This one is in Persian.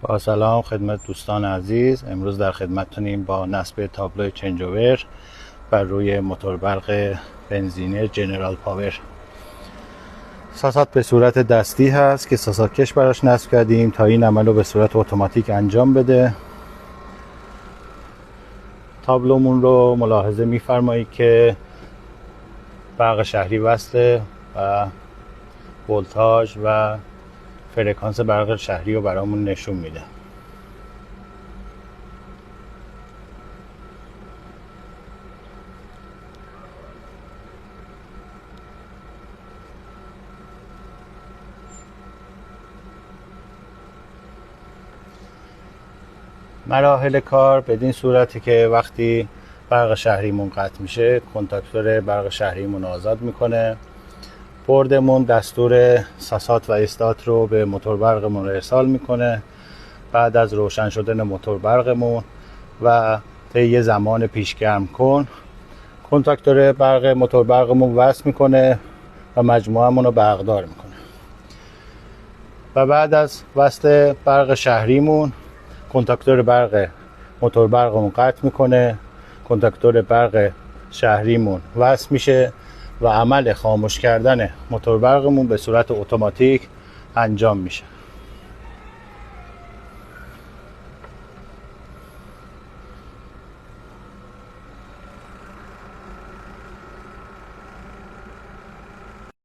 با سلام خدمت دوستان عزیز. امروز در خدمتتونیم با نصب تابلو چنج اوور بر روی موتور برق بنزینی جنرال پاور. ساسات به صورت دستی هست که ساسات کش براش نصب کردیم تا این عمل رو به صورت اتوماتیک انجام بده. تابلومون رو ملاحظه می‌فرمایید که برق شهری وصله و ولتاژ و فرکانس برق شهری رو برامون نشون میده. مراحل کار بدین صورتی که وقتی برق شهریمون قطع میشه کنتاکتور برق شهریمون آزاد میکنه. بردمون دستور ساسات و استارت رو به موتور برقمون ارسال میکنه. بعد از روشن شدن موتور برقمون و طی زمان پیش گرم کن کنتاکتور برق موتور برقمون وصل میکنه و مجموعمون رو برقدار میکنه. و بعد از وصل برق شهریمون کنتاکتور برق موتور برقمون قطع میکنه، کنتاکتور برق شهریمون وصل میشه و عمل خاموش کردن موتور برقمون به صورت اتوماتیک انجام میشه.